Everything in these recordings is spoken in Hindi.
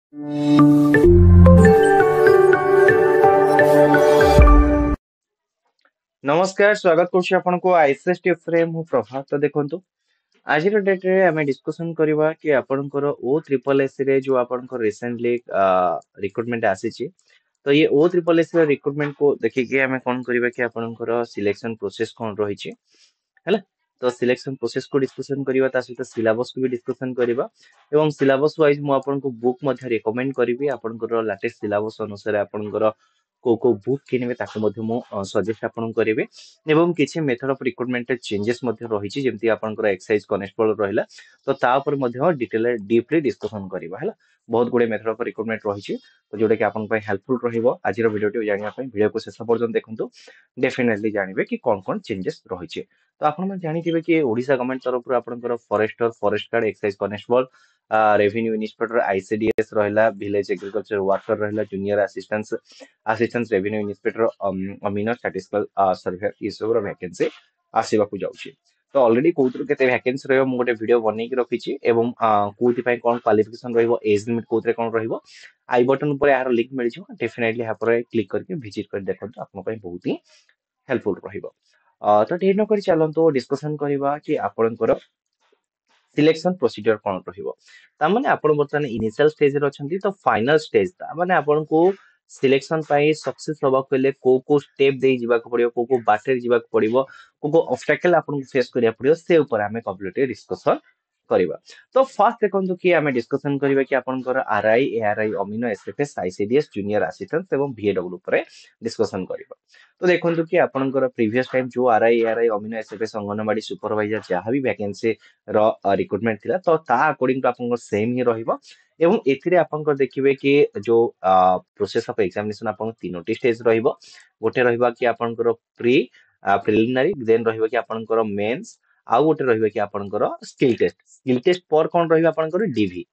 नमस्कार स्वागत करुछि आपनको आईसीएस टिप्स रे मु प्रभात तो देखंतु आज डेट रे हमें डिस्कशन करबा कि आपनकर ओ ट्रिपल एस रे जो आपनकर रिसेंटली रिक्रूटमेंट आसीची तो ये ओ ट्रिपल एस रे रिक्रूटमेंट को देखि के हमें कोन करबा कि आपनकर सिलेक्शन प्रोसेस कोन रहिची हैला तो सिलेक्शन प्रोसेस को डिस्कशन करबा ता सहित सिलेबस को भी डिस्कशन करबा एवं सिलेबस वाइज मु आपनको बुक मध्ये रिकमेंड करबी आपनकर लेटेस्ट सिलेबस अनुसार आपनकर को बुक किनबे ताको मध्ये मु सजेस्ट आपन करबे एवं किछि मेथड ऑफ रिक्रूटमेंट चेंजेस मध्ये रहिछि जेमति आपनकर एक्सरसाइज कनेस्टेबल रहिला तो ता ऊपर मध्ये डिटेल डीपली डिस्कशन करबा हैला बहुत गुडे मेथड ऑफ रिक्रूटमेंट रहिछि तो जोडे कि आपन पय हेल्पफुल रहिबो आजिर वीडियो जानिया पय वीडियो को शेष पर्यंत देखंतु डेफिनेटली जानिबे कि कोन कोन चेंजेस रहिछि तो आपण मन जानिथिबे कि ओडिसा गवर्नमेंट तरफ आपनकर forester forest guard excise constable revenue inspector ICDS रहला विलेज एग्रीकल्चर वर्कर रहला जूनियर असिस्टेंट रेवेन्यू इंस्पेक्टर अमीनो स्टैटिस्टिकल सर्वे ई सब वैकेंसी आसीबा को जाउछि तो ऑलरेडी कोथुर केते वैकेंसी रहबो मु गोटे वीडियो बनै कि रखिछि एवं कोथि पय कोन क्वालिफिकेशन रहबो एज लिमिट कोथरे कोन रहबो आई बटन ऊपर यार लिंक मिल जिवो डेफिनेटली हा पर क्लिक करके विजिट कर देखंतु आपन पय बहुत ही हेल्पफुल रहइबो तो ढेर न करी चलंतु डिस्कशन करबा कि आपनकर सिलेक्शन प्रोसीजर कोन रहिबो ता माने आपण बर्तमान इनिशियल स्टेज रे अछंती तो फाइनल स्टेज ता माने आपण को सिलेक्शन पाई सक्सेस होबा कले को स्टेप दे जिबा को पड़ियो को बाटे जिबा को पड़ियो को ऑब्स्टेकल आपण को फेस करिया पड़ियो से ऊपर हमें कंप्लीटली डिस्कशन करिबा तो फर्स्ट देखंतु कि हमें डिस्कशन करिबा कि आपनकर आरआई एआरआई अमीनो एसएफएस आईसीडीएस जूनियर असिस्टेंट एवं बीएडब्ल्यू ऊपर डिस्कशन करिबा तो देखंतु कि आपनकर प्रीवियस टाइम जो आरआई एआरआई अमीनो एसएफएस अंगनवाड़ी सुपरवाइजर जहां भी वैकेंसी रो रिक्रूटमेंट थिला तो ता अकॉर्डिंग टू आपनकर सेम ही रहिबो एवं एथिरे आपनकर देखिबे कि जो प्रोसेस ऑफ एग्जामिनेशन आपन तीनोटी स्टेज रहिबो गोटे रहिबा कि आपनकर प्रिलिमिनरी देन रहिबा कि आपनकर मेंस आउ गोटे रहिबा कि आपनकर स्किल टेस्ट पर कोन रहिबा आपनकर डीवी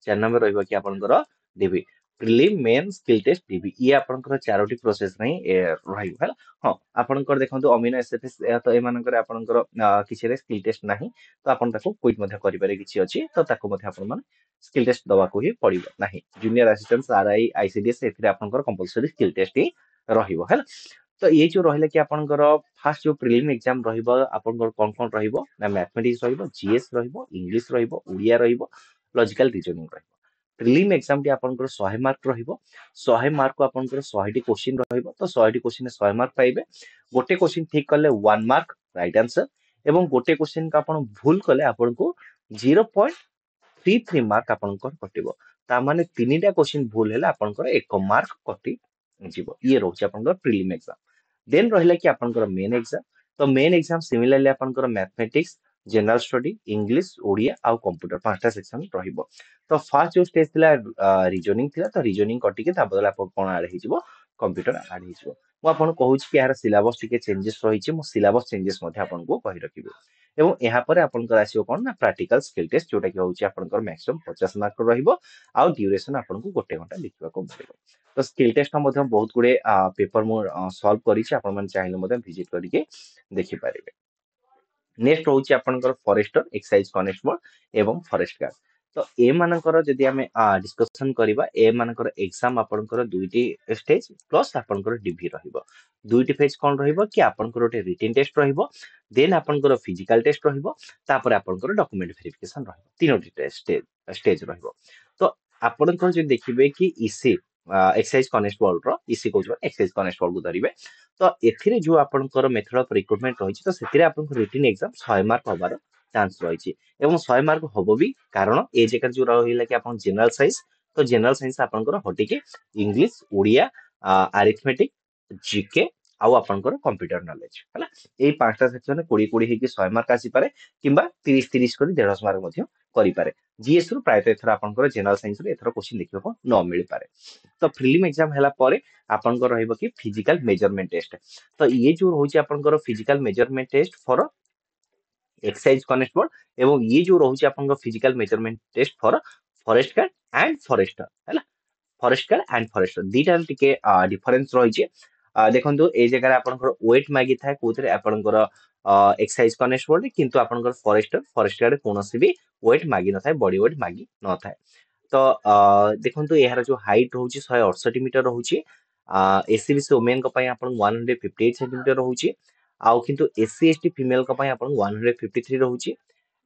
4 नंबर रहिबा कि आपनकर DV prelim main skill test DV ये आपनकर चारोटी प्रोसेस नै रहिबो हला हां आपनकर देखंतु अमीनो एसएफएस तो एमानकर आपनकर किछि रे स्किल टेस्ट नाही तो आपन ताको क्विट मध्ये करि पारे किछि अछि तो ताको मध्ये आपन मन स्किल टेस्ट दवा को ही पड़िबो नाही जूनियर असिस्टेंट आरआई आईसीडीएस एथिरे आपनकर कंपलसरी स्किल टेस्ट ही रहिबो हला तो ये जो रहिला कि आपनकर फास्ट जो प्रिलिम एग्जाम रहिबो आपनकर कोन कोन रहिबो ना मैथमेटिक्स रहिबो जीएस रहिबो इंग्लिश रहिबो उड़िया रहिबो लॉजिकल रीजनिंग रहिबो प्रिलिम एग्जाम टी आपनकर 100 मार्क रहिबो 100 मार्क को आपनकर 100 टी क्वेश्चन रहिबो तो 100 टी क्वेश्चन 100 मार्क पाइबे गोटे क्वेश्चन ठीक करले 1 मार्क राइट आंसर एवं गोटे क्वेश्चन का आपण भूल कले आपनको 0.33 मार्क आपनकर कटिबो ता माने तीनिटा क्वेश्चन भूल हैला आपनकर 1 मार्क कटि जीवो ये रहउछ आपनकर प्रिलिम एग्जाम देन रहिला कि आपनकर मेन एग्जाम तो मेन एग्जाम सिमिलरली आपनकर mathematics general study English Odia आ कंप्यूटर पांचटा सेक्शन रहिबो तो फास्ट जो स्टेज थिला रीजनिंग थिला तो रीजनिंग कटि के ता बदला कोन आड हिजबो कंप्यूटर आड हिजबो मु आपन कहूछ कि यार सिलेबस टिके चेंजेस रहिछि मु सिलेबस चेंजेस मध्ये आपन को कहि रखिबे एवं यहाँ पर आपनकर आसीओ कोन ना प्रैक्टिकल स्किल टेस्ट जोटा कि होउछि आपनकर मैक्सिमम 50 मार्क रहिबो आ ड्यूरेशन आपन को गोटे घंटा लिखबा को पड़िबो तो स्किल टेस्ट मध्ये बहुत गुडे पेपर मु सॉल्व करिछि आपन मन चाहिले मध्ये विजिट करिके देखि पारिबे नेक्स्ट होउछि आपनकर फॉरेस्टर एक्साइज कनेस्टेबल एवं फॉरेस्ट गार्ड तो ए मानकर जदि हमें डिस्कशन करिबा ए मानकर एग्जाम आपनकर दुईटी स्टेज प्लस आपनकर डीवी रहिबो दुईटी फेज कोन रहिबो कि आपनकर ओटे रिटन टेस्ट रहिबो देन आपनकर फिजिकल टेस्ट रहिबो तापर आपनकर डॉक्यूमेंट वेरिफिकेशन रहिबो तीनोटी टेस्ट स्टेज रहिबो तो आपनकर जे देखिबे कि इसी एक्साइज कनेस्टेबल रो इसी को एक्साइज कनेस्टेबल को धरिबे तो एथिरे जो आपनकर मेथड ऑफ रिक्रूटमेंट रहिछि तो सेथिरे आपनकर रिटन एग्जाम 100 मार्क होबार चांस रहिछि एवं 100 मार्क होबो भी कारण ए जेकर जो रहिला कि आपन जनरल साइंस तो जनरल साइंस आपनकर हटिके इंग्लिश ओडिया अरिथमेटिक जीके आउ आपनकर कंप्यूटर नॉलेज हला ए पांचटा सेक्शन 20 20 हेकि 100 मार्क आसी पारे किंबा 30 30 करी 150 मार्क मध्ये करि पारे जीएस रु प्रायत एथरा आपनकर जनरल साइंस रे एथरा क्वेश्चन देखिबो को न मिल पारे तो प्रीलिम एग्जाम हला परे आपनकर रहइबो कि फिजिकल मेजरमेंट टेस्ट तो ये जो होउची आपनकर physical measurement test for excise constable एवं ये जो रहउची आपनकर physical measurement test for forest guard and forester हैला फॉरेस्ट गार्ड एंड फॉरेस्टर दीटा टिके डिफरेंस रहिছে देखंतु ए जगह रे आपनकर वेट मागी थाए कोथरे आपनकर एक्सरसाइज कनेस्टेबल किंतु आपनकर फॉरेस्टर फॉरेस्ट गार्ड कोनोसी भी वेट मागी न थाए बॉडी वेट मागी न थाए तो देखंतु यार जो हाइट रहउची 168 मीटर रहउची एससीबीसी वुमेन को पई आपन 158 सेंटीमीटर रहउची आउ किंतु एससी एसटी फीमेल को पई आपन 153 रहउची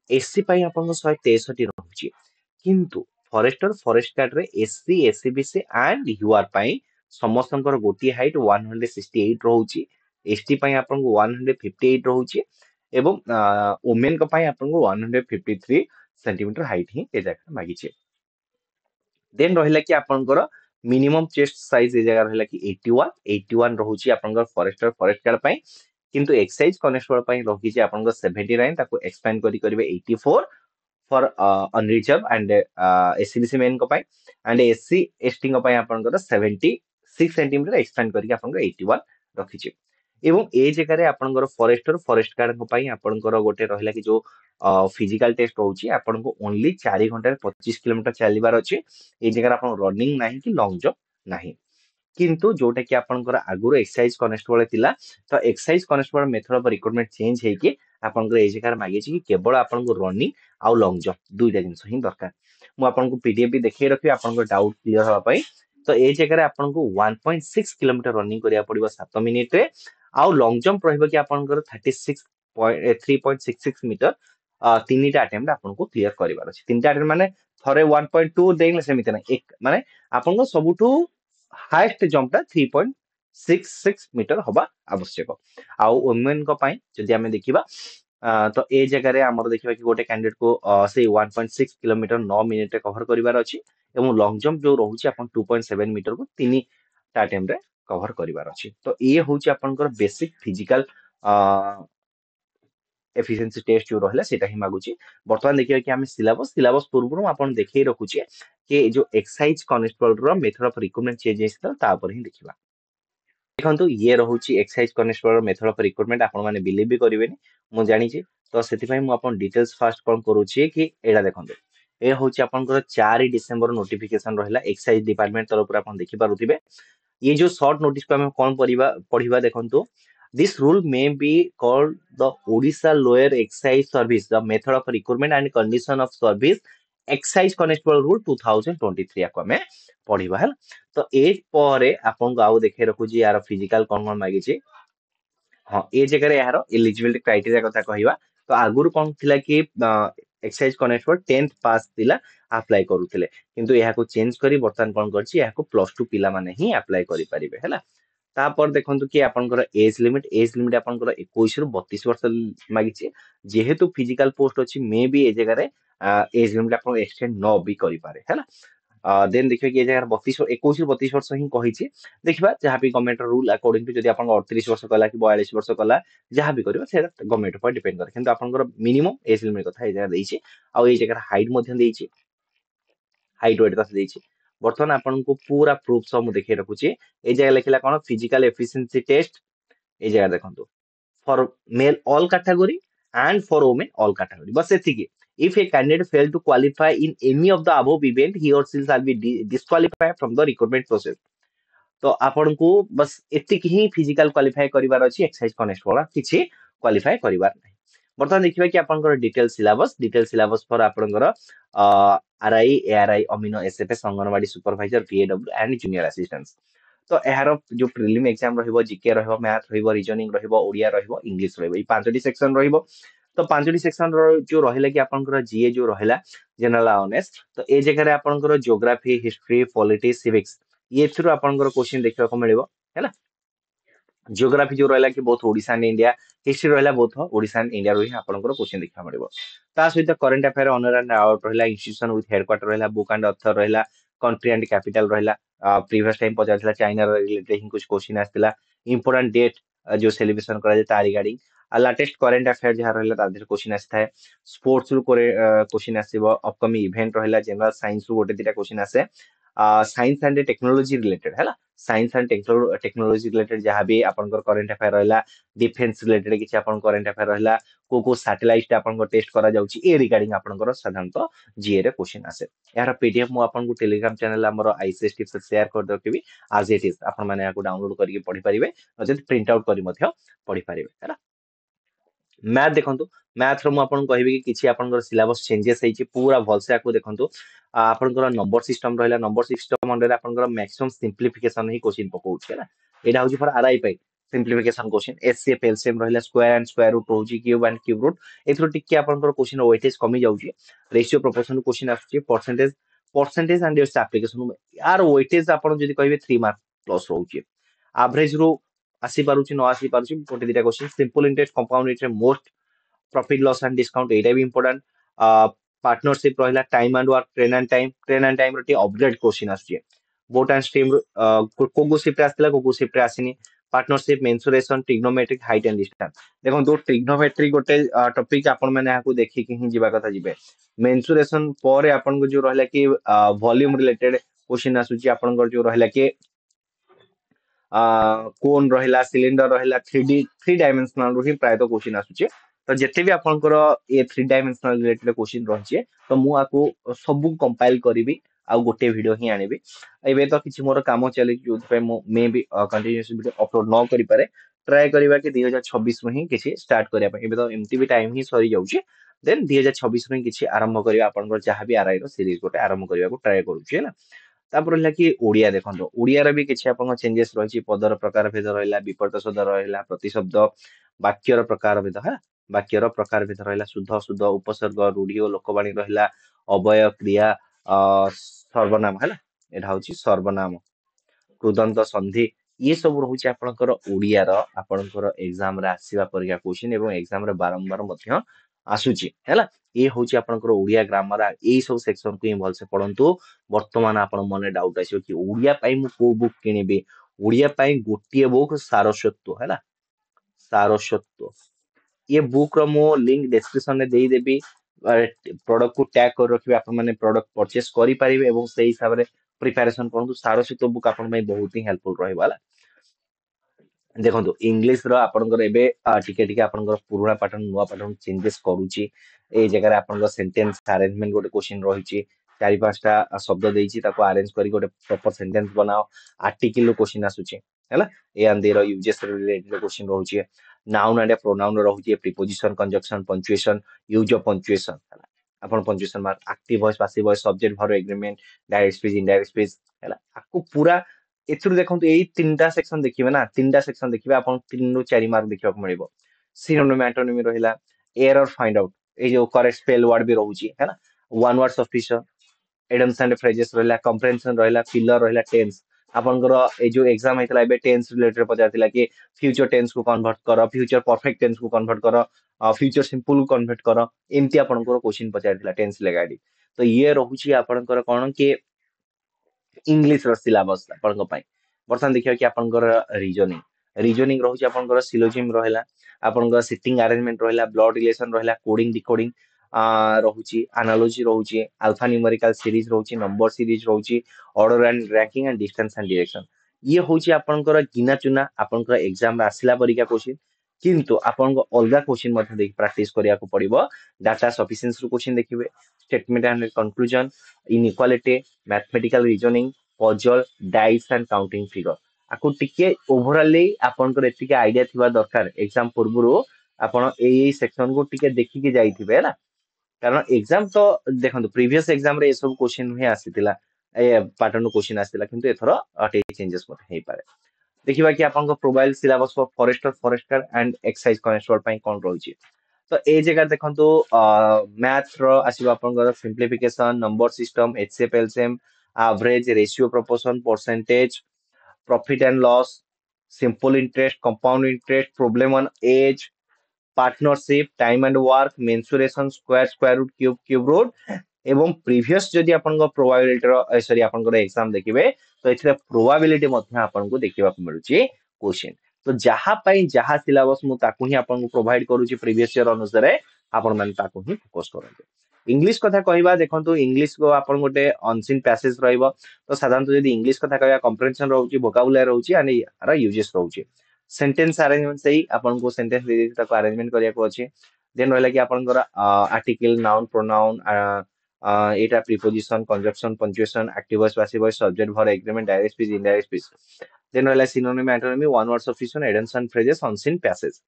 एससी पई आपन 163 रहउची किंतु फॉरेस्टर फॉरेस्ट गार्ड रे एससी एससीबीसी एंड यूआर पई समस्तंकर गोटी हाइट 168 रहउची एसटी पई आपन 158 रहउची एवं वुमेन को पई आपन 153 सेंटीमीटर हाइट ही ए जगह मागिचे देन रहिला कि आपनकर मिनिमम चेस्ट साइज ए जगह रहिला कि 81 रहउची आपनकर फॉरेस्टर फॉरेस्ट गार्ड पई किंतु एक्साइज कॉन्स्टेबल पई रही जे आपनकर 79 ताको एक्सपेंड करी करिवे 84 for unreserved and SEBC men को पाई एंड एससी एसटी को पाई आपनकर 76 सेंटीमीटर एक्सपेंड करके आपनकर 81 रखिचे एवं ए जगह रे आपनकर फॉरेस्टर फॉरेस्ट गार्ड को पाई आपनकर गोटे रहिला कि जो फिजिकल टेस्ट होउची आपनको ओनली 4 घंटा 25 किलोमीटर चलिबार अछि ए जगह आपन रनिंग नाही कि लॉन्ग जंप नाही किंतु जोटा कि आपनकर आगुरो एक्सरसाइज कॉन्स्टेबल थिला तो excise constable method of recruitment change हे कि आपनकर ए जगह मागे कि केवल आपनको रनिंग आउ लॉन्ग जंप दुईटा जिंस ही दरकार मु आपनको पीडीएफ भी देखै रखि आपनको डाउट क्लियर हवा पई तो ए जगह रे आपनको 1.6 किलोमीटर रनिंग करिया पड़िबो 7 मिनिट रे आउ लॉन्ग जंप रहइबो कि आपनकर 3.66 मीटर तीनटा अटेम्प्ट आपनको क्लियर करिवार अछि तीनटा अटेम्प्ट माने थरे 1.2 देले सेमिते ना एक माने आपनको सबुठू हाईएस्ट जंप टा 3.66 मीटर हवा आवश्यक आउ वुमेन को पाई जदि हमें देखिबा तो ए जगह रे हमर देखिबा कि गोटे कैंडिडेट को से 1.6 किलोमीटर 9 मिनिट रे कवर करिवार अछि एवं लॉन्ग जंप जो रहउची अपन 2.7 मीटर को 3 टा टाइम रे कवर करिवार अछि तो ये होउची आपनकर बेसिक फिजिकल एफिशिएंसी टेस्ट जो रहला सेटा ही मागुची वर्तमान देखिबा कि हम सिलेबस पूर्वरु आपण देखै रखुची कि जो एक्सरसाइज कॉन्स्टेबल रो मेथड ऑफ रिक्रूटमेंट चेंज हेसिता ता पर ही देखिबा देखंतु ये रहउची excise constable method of recruitment आपण माने बिलीव भी करिवेनी मु जानिची तो सेति पई मु आपण डिटेल्स फास्ट कोन करूची कि एडा देखंतु ए होउची आपनकर 4 डिसेंबर नोटिफिकेशन रहला एक्सरसाइज डिपार्टमेंट तरफ आपण देखि पारुथिबे ये जो शॉर्ट नोटिस को हम कौन पढ़िबा देखंतु this rule may be called the Odisha lower excise service the method of recruitment and condition of service excise constable rule 2023 को हमें पढ़िबा हल तो ए परे आपन को आउ देखे रखु जी यार फिजिकल कोन मागी छी हाँ ए जगह रे यार एलिजिबिलिटी क्राइटेरिया कथा कहिबा तो आगुरु कोन थिला कि एक्साइज कॉन्स्टेबल 10th पास थिला अप्लाई करूथिले किंतु यहा को चेंज करी वर्तमान कोन करछि यहा को +2 पिला माने ही अप्लाई करि परिबे हला तापर देखंतु कि आपनकर एज लिमिट आपनकर 21 रु 32 वर्ष मागिछि जेहेतु फिजिकल पोस्ट अछि मे बी ए जगह रे एज लिमिट आपन एक्सटेंड न भी करि पारे हला देन देखिए कि ए जगह 32 21 रु 32 वर्ष ही कहिछि देखिबा जहाँ भी गवर्नमेंट रूल अकॉर्डिंग टू जदि आपन 38 वर्ष कला कि 42 वर्ष कला जहाँ भी करिबा से गवर्नमेंट पर डिपेंड करे किंतु आपनकर मिनिमम एज लिमिट कथा ए जगह देइछि आ ए जगह हाइट मध्य देइछि हाइट वेट कथा देइछि बर्तमान आपनको पूरा प्रूफ सब मु देखै रखुछि ए जगह लिखला कोन फिजिकल एफिशिएंसी टेस्ट ए जगह देखंतु for male all category and for women all category बस एतिकी if a candidate fail to qualify in any of the above event he or she shall be disqualified from the recruitment process तो आपन को बस एतिकी ही फिजिकल क्वालिफाई करिवार अछि एक्सरसाइज कॉन्स्टेबल किछि क्वालिफाई करिवार नै बर्तमान देखिबा कि आपनकर डिटेल सिलेबस पर आपनकर आरआई एआरआई अमीनो SFS anganwadi supervisor PAW and junior assistant तो एहार जो प्रिलिम एग्जाम रहइबो जीके रहइबो मैथ रहइबो रीजनिंग रहइबो ओडिया रहइबो इंग्लिश रहइबो ई पांचटी सेक्शन रहइबो तो पांचटी सेक्शन जो रहिला कि आपनकर जीए जो रहिला जनरल अवेयरनेस तो ए जगह रे आपनकर ज्योग्राफी हिस्ट्री पॉलिटी सिविक्स ये थ्रू आपनकर क्वेश्चन देखिबा को मिलिबो हैला जियोग्राफी जो रहला कि both Odisha and India history रहला बोथ ओडिशा एंड इंडिया रही आपनकर क्वेश्चन देखा मिलिबो ता सहित current affair honour and out रहला इंस्टीट्यूशन विथ हेडक्वार्टर रहला बुक एंड ऑथर रहला कंट्री एंड कैपिटल रहला प्रीवियस टाइम पचारला चाइना रिलेटेड ही कुछ क्वेश्चन आस्तिला इंपोर्टेंट डेट जो सेलिब्रेशन करा जे ता रिगार्डिंग लेटेस्ट करंट अफेयर जहा रहला ता देर क्वेश्चन आस्था है स्पोर्ट्स रु करे क्वेश्चन आसीबो अपकमिंग इवेंट रहला जनरल साइंस रु गोटे दिटा क्वेश्चन आसे साइंस एंड टेक्नोलॉजी रिलेटेड है साइंस एंड टेक्नोलॉजी रिलेटेड जहाँ भी आपनकर करंट अफेयर रहला डिफेंस रिलेटेड किछि आपन करंट अफेयर रहला को सैटेलाइट आपन टेस्ट करा जाउची ए रिगार्डिंग आपनकर साधारणतः जीए रे क्वेश्चन आसे यार पीडीएफ मु आपन को टेलीग्राम चैनल हमर आईसीएस टिप्स शेयर कर देबी आज इट इज आपन माने याको डाउनलोड करके पढ़ी परिबे जति प्रिंट आउट करी मध्य पढ़ी परिबे हैला मैथ देखंतु मैथ रो मु आपन कहबी कि किछि आपन सिलेबस चेंजेस हेछि पूरा भलसे आकु देखंतु आपन नंबर सिस्टम रहला नंबर सिस्टम अंडर आपन मैक्सिमम सिंपलीफिकेशन ही क्वेश्चन पकोउछि ना एटा होछि फॉर आरआई पाई सिंपलीफिकेशन क्वेश्चन एचसीएफ एलसीएम रहला स्क्वायर एंड स्क्वायर रूट होछि क्यूब एंड क्यूब रूट एथरो टिके आपन क्वेश्चन वेटेज कमी जाउछि रेशियो प्रोपोर्शन क्वेश्चन आछि percentage percentage and its application यार वेटेज आपन जदि कहबे 3 मार्क प्लस रहउछि एवरेज रो आसी पारुछि न आसी पारुछि गोटे दिटा question simple interest compound interest most profit loss and discount एटा भी इंपोर्टेंट पार्टनरशिप रहला time and work train and time रो अपग्रेड क्वेश्चन आछि बोट एंड स्ट्रीम कोगो शिफ्ट आस्तिला कोगो शिफ्ट आसिनी partnership mensuration trigonometric height and distance देखो दो ट्रिग्नोमेट्री गोटे टॉपिक आपण माने याकू देखि कि ही जीवा कथा जिबे मेंसुरेशन पर आपण को जो रहला कि वॉल्यूम रिलेटेड क्वेश्चन आसुची आपण को जो रहला कि कोन रहिला सिलिंडर रहिला 3D 3 डायमेंशनल रो ही प्राय तो क्वेश्चन आसुचे तो जते भी आपनकर ए 3 डायमेंशनल रिलेटेड क्वेश्चन रहचे तो मु आको सब कंपाइल करबी आ गोटे वीडियो ही आनिबी एबे तो किछि मोर काम चली जोथ पे मु मे भी कंटीन्यूअस वीडियो अपलोड न करि पारे ट्राई करबा कि 2026 में ही किछि स्टार्ट करिया पे एबे तो एमती भी टाइम ही सरी जाउची देन 2026 में किछि आरंभ करिया आपनकर जहां भी आरआई रो सीरीज गोटे आरंभ करिया को ट्राई करूची है ना तापर रहिला कि ओडिया देखंतो ओडिया भी किछि आपन चेंजेस रहिछि पदर प्रकार भेद रहिला विपर्त शब्द रहिला प्रतिशब्द वाक्यर प्रकार भेद है वाक्यर प्रकार भेद रहिला शुद्ध शुद्ध उपसर्ग रूढ़ी और लोकवाणी रहिला अवय क्रिया सर्वनाम है एटा होछि सर्वनाम कृदंत संधि ये सब रहुछि आपनकर ओडिया रो आपनकर एग्जाम रे आसीबा परिका क्वेश्चन एवं एग्जाम रे बारंबार मध्य आसुछि हैला ये होछि आपनकर ओडिया ग्रामर ए सब सेक्शन को ही भल से पढंतु वर्तमान आपण मने डाउट आसियो कि ओडिया पाई मु को बुक किनिबे ओडिया पाई गोटिए बुक सारस्वत हैला सारस्वत ये बुक रो मो लिंक डिस्क्रिप्शन में देई देबी प्रोडक्ट को टैग कर रखिबे आपण माने प्रोडक्ट परचेस करि परिबे एवं सेही हिसाब रे प्रिपरेशन करंतु सारस्वत बुक आपण में बहुत ही हेल्पफुल रहइबा देखो इंग्लीश रो आपनकर एबे टिके टिके आपनकर पुराना पैटर्न नुवा पैटर्न चेंजेस करूची ए जगह रे आपनकर सेंटेंस अरेंजमेंट गोटे क्वेश्चन रहिची चारि पांचटा शब्द देइची ताको अरेंज करी गोटे प्रॉपर सेंटेंस बनाओ आर्टिकल क्वेश्चन आसुची हैला a and their uses related question रहुची नाउन एंड प्रोनाउन रहुची preposition conjunction punctuation use of punctuation हैला अपन punctuation mark active voice passive voice subject verb agreement direct speech indirect speech हैला आपको पूरा एथुरु देखंतु एई तीनटा सेक्शन देखिबे ना तीनटा सेक्शन देखिबे आपण 3 रु 4 मार्क देखिबा को मिलिबो सिनोनिम एंटोनिम रहिला एरर फाइंड आउट ए जो करेक्ट स्पेल वर्ड भी रहउची है ना one word sufficient idioms and phrases रहिला कंप्रेहेंशन रहिला फिलर रहिला टेंस आपनकर ए जो एग्जाम हेतला एबे टेंस रिलेटेड पजातिला कि फ्यूचर टेंस को कन्वर्ट करो फ्यूचर परफेक्ट टेंस को कन्वर्ट करो फ्यूचर सिंपल को कन्वर्ट करो एमती आपनकर क्वेश्चन पजातिला टेंस लेगाडी तो ये रहउची आपनकर कोन कि इंग्लिश रो सिलेबस आपन पई वर्तमान देखियो कि आपनकर रीजनिंग रीजनिंग रहउची आपनकर सिलोजिम रहला आपनकर सिटिंग अरेंजमेंट रहला ब्लड रिलेशन रहला कोडिंग डिकोडिंग रहउची एनालॉजी रहउची अल्फा न्यूमेरिकल सीरीज रहउची नंबर सीरीज रहउची order and ranking and distance and direction ये होची आपनकर गिना चुना आपनकर एग्जाम रे आसिला परिका क्वेश्चन किंतु आपनको अलगा क्वेश्चन मध्ये देख प्रैक्टिस करिया को पड़िबो डाटा सफिशिएंसी रो क्वेश्चन देखिबे statement and conclusion inequality mathematical reasoning puzzle dice and counting figure आपको टिके ओवरऑली आपनकर एतिके आईडिया थिबा दरकार एग्जाम पूर्वरु आपण एई सेक्शन को टिके देखि के जाइथिबे हैला कारण एग्जाम तो देखंतु प्रीवियस एग्जाम रे ए सब क्वेश्चन ही आसीतिला ए पैटर्न क्वेश्चन आसीतिला किंतु एथरो अटे चेंजेस मत हेई पारे देखिबा कि आपनकर probable syllabus for forester and excise constable पई कोन रहउची तो ए जगह देखंतु मैथ रो आसीबा आपनकर simplification number system HCF LCM average ratio proportion percentage profit and loss simple interest compound interest problem on age partnership time and work mensuration square root cube root एवं प्रीवियस जदि आपन प्रोबेबिलिटी सॉरी आपन एग्जाम देखिबे तो एथिरे प्रोबेबिलिटी मध्ये आपन को देखिबा को मिलुची क्वेश्चन तो जहा पई जहा सिलेबस मु ताकू ही आपन को प्रोवाइड करूची प्रीवियस ईयर अनुसार आपन मन ताकू ही फोकस करते इंग्लिश कथा कहबा देखंतु इंग्लिश को आपन गोटे अनसीन पैसेज रहइबो तो साधारणतः यदि इंग्लिश कथा कहबा कंप्रेहेंशन रहउची वोकाबुलरी रहउची एंड यार यूजेस रहउची सेंटेंस अरेंजमेंट सही आपन को सेंटेंस दे देती ताको अरेंजमेंट करिया को अछि देन रहला कि आपन आर्टिकल नाउन प्रोनाउन एटा preposition conjunction punctuation active voice passive voice subject verb agreement direct speech indirect speech then रहला synonym antonym one word sufficient idioms and phrases unseen passage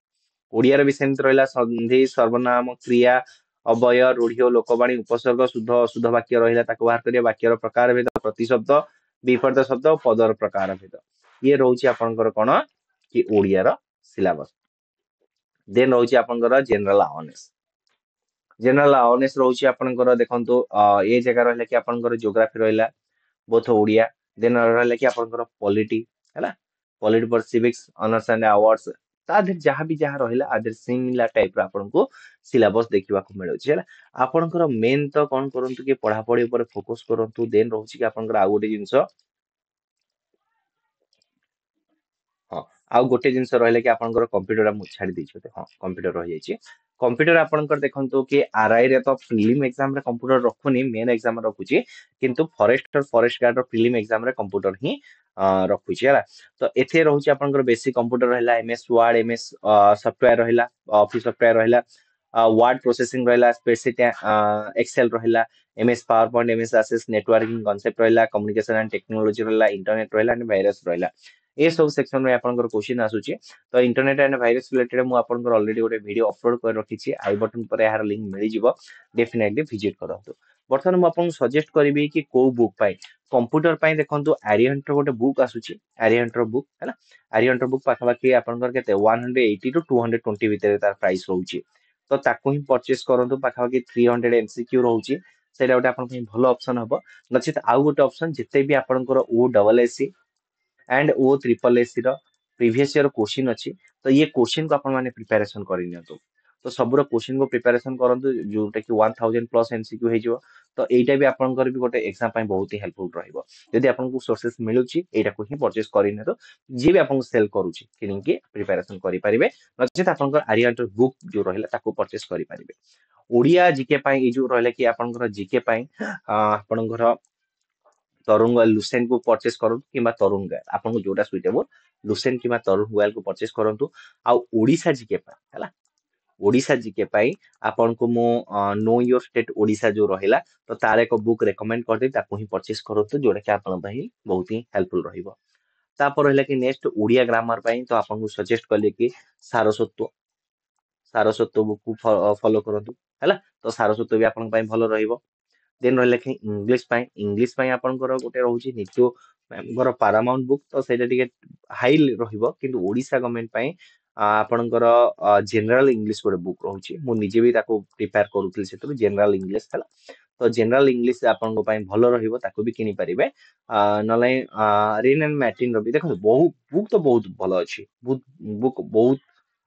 Odia भी सेमती रहिला संधि सर्वनाम क्रिया अवय रूढ़ी और लोकवाणी उपसर्ग शुद्ध अशुद्ध वाक्य रहिला ताको बाहर करिया वाक्यर प्रकार भेद प्रतिशब्द विपर्त शब्द और पदर प्रकार भेद ये रोचे आपनकर कोन कि ओडिया रो सिलेबस देन रोचे आपनकर जनरल अवेयरनेस जनरल अवेयरनेस रोचे आपनकर देखंतु ए जगह रहले कि आपनकर ज्योग्राफी रहिला बोथ ओडिया देन रहले कि आपनकर पॉलिटी हैला पॉलिटी पर सिविक्स ऑनर्स एंड अवार्ड्स तादर जहाँ भी जहाँ रहिला आदर सिमिलर टाइप रो आपनको सिलेबस देखिबा को मिलौ छै हैला आपनकर मेन तो कोन करंतु कि पढ़ा पढ़ी ऊपर फोकस करंतु देन रोची कि आपनकर आ गोटे जिंस हाँ आउ गोटे जिनस रहिले कि आपनकर कंप्यूटर मु छाडी दै छते हाँ कंप्यूटर रहि जाइछि कंप्यूटर आपनकर देखंतु कि आरआई रे तो प्रीलिम एग्जाम रे कंप्यूटर रखुनी मेन एग्जाम रखुछि किंतु फॉरेस्ट और फॉरेस्ट गार्ड रो प्रीलिम एग्जाम रे कंप्यूटर ही रखुछि हला तो एथे रहउछि आपनकर बेसिक कंप्यूटर रहला एमएस वर्ड एमएस सॉफ्टवेयर रहला ऑफिस सॉफ्टवेयर रहला वर्ड प्रोसेसिंग रहला स्प्रेडशीट एक्सेल रहला MS PowerPoint MS Access networking concept रहला कम्युनिकेशन एंड टेक्नोलॉजी रहला इंटरनेट रहला एंड वायरस रहला ए सब सेक्शन में आपनकर क्वेश्चन आसुची तो इंटरनेट एंड वायरस रिलेटेड मु आपनकर ऑलरेडी गोटे वीडियो अपलोड कर रखिछि आई बटन पर यार लिंक मिलि जिवो डेफिनेटली विजिट करंतु बर्तमान मु आपन सजेस्ट करबी कि को बुक पाई कंप्यूटर पाई देखंतु आरियंट रो गोटे बुक आसुची आरियंट रो बुक हैला आरियंट रो बुक पाखा कि आपनकर केते 180 टू 220 भीतर तार प्राइस रहउची तो ताको ही परचेस करंतु पाखा कि 300 एमसीक्यू रहउची सेटा गोटे आपन पई भलो ऑप्शन हबो नचित आउ गोटे ऑप्शन जते भी आपनकर O double SC and O triple SC रो प्रीवियस ईयर क्वेश्चन अच्छी तो ये क्वेश्चन को अपन माने प्रिपरेशन करि नियंतु तो सबरो क्वेश्चन को प्रिपरेशन करंतु जोटा कि 1000 प्लस एमसीक्यू हे जो तो एटा भी आपनकर भी गोटे एग्जाम पई बहुत ही हेल्पफुल रहइबो यदि आपन को सोर्सेस मिलुची एटा को ही परचेस करि नियंतु जे भी आपन सेल करूची किनिन के प्रिपरेशन करि परिबे नचित आपनकर आरियंट बुक जो रहला ताको परचेस करि परिबे ओडिया जीके पई ए जो रहले कि आपनकर जीके पई आपनकर तरुण गोयल लुसेन को परचेस करंतु किबा तरुण गोयल आपन को जोटा सुइटेबल लुसेन किबा तरुण गोयल को परचेस करंतु आ ओडिसा जीके पा हला ओडिसा जीके पाई आपन को मो नो योर स्टेट ओडिसा जो रहिला तो तार एक बुक रेकमेंड कर दे ताको ही परचेस करंतु जोटा कि आपन भाई बहुत ही हेल्पफुल रहिबो तापर रहला कि नेक्स्ट ओडिया ग्रामर पाई तो आपन को सजेस्ट करले कि सारस्वत सारस्वत बुक को फॉलो करंतु हला तो सारस्वत भी आपन पाई भलो रहिबो देन रहले कि इंग्लिश पाई आपनकर गोटे रहउची नित्यो मैमगर पारामाउंट बुक तो सेटा टिके हाई रहिबो किंतु ओडिसा गवर्नमेंट पाई आपनकर जनरल इंग्लिश गोटे बुक रहउची मु निजे भी ताको प्रिपेयर करूथिल सेतु जनरल इंग्लिश हला तो जनरल इंग्लिश आपन को पाई भलो रहिबो ताको भी किनि परिबे नले रिन एंड मैटिन रो भी देखो बहुत बुक तो बहुत भलो अछि बुक बहुत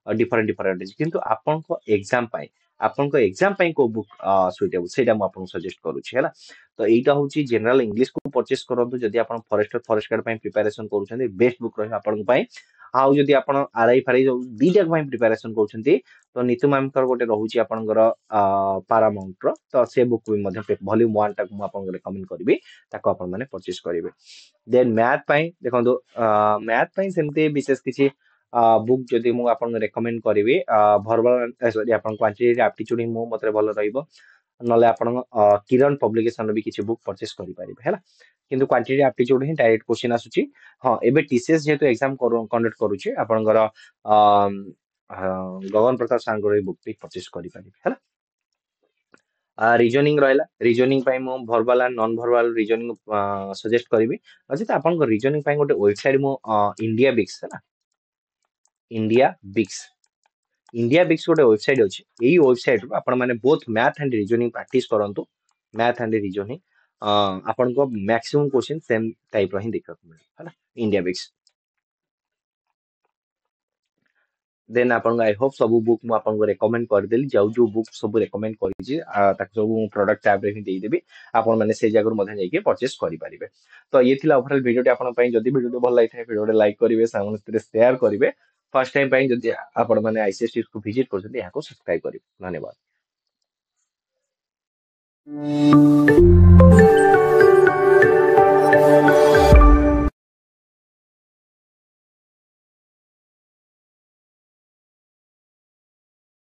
डिफरेंट डिफरेंट अछि किंतु आपन को एग्जाम पाई आपन को एग्जाम पाई को बुक सुइटेबल सेटा मु आपन सजेस्ट करूछि हला तो एटा होची जनरल इंग्लिश को परचेस करंतु जदि आपन फॉरेस्ट गार्ड पाई प्रिपरेशन करूछन्ती बेस्ट बुक रहि आपन पाई आउ जदि आपन आरआई फारआई दीटा पाई प्रिपरेशन करूछन्ती तो नीतू मैम कर गोटे रहउची आपनकर पारामाउंट रो तो से बुक भी मध्ये वॉल्यूम 1 तक मु आपन रेकमेंड करबी ताको आपन माने परचेस करिवे देन मैथ पाई देखंतु मैथ पाई सेमते विशेष किछि बुक जदि मु आपन रेकमेंड करिवे भर्बल सॉरी आपन क्वांटिटी एप्टीट्यूड मु मते भलो रहइबो नले आपन किरण पब्लिकेशन भी किछि बुक परचेस करि परिबे हैला किंतु क्वांटिटी एप्टीट्यूड ही डायरेक्ट क्वेश्चन आसुची हां एबे टीसीएस जेतु एग्जाम कंडक्ट करूची आपनकर गगन प्रकाश सांगरो बुक भी परचेस करि परिबे हैला रीजनिंग रहला रीजनिंग पाई मु verbal and non verbal reasoning suggest करिवि अछि त आपन रीजनिंग पाई गोटे वेबसाइट मु इंडिया बिक्स हैला इंडिया बिक्स इंडिया बिक्स गोटे वेबसाइट अछि एई वेबसाइट रो आपण माने both math and reasoning practice करंतु मैथ एंड रीजनिंग आपण को मैक्सिमम क्वेश्चन सेम टाइप रो ही देखा मिले हैला इंडिया बिक्स देन आपण आई होप सब बुक मु आपण को रेकमेंड कर देली जाउ जो बुक सब रेकमेंड करि छी ताक सब प्रोडक्ट टैब रे ही देई देबी आपण माने से जगह मध्ये जाई के परचेस करि परिबे तो ये थिला ओवरऑल वीडियो आपण पई जदी वीडियो भल लागिथाय वीडियो लाइक करिवे सामने से शेयर करिवे फर्स्ट टाइम पई जदी आपण माने आईसीएसटी को विजिट करछथि याको सब्सक्राइब करिवे धन्यवाद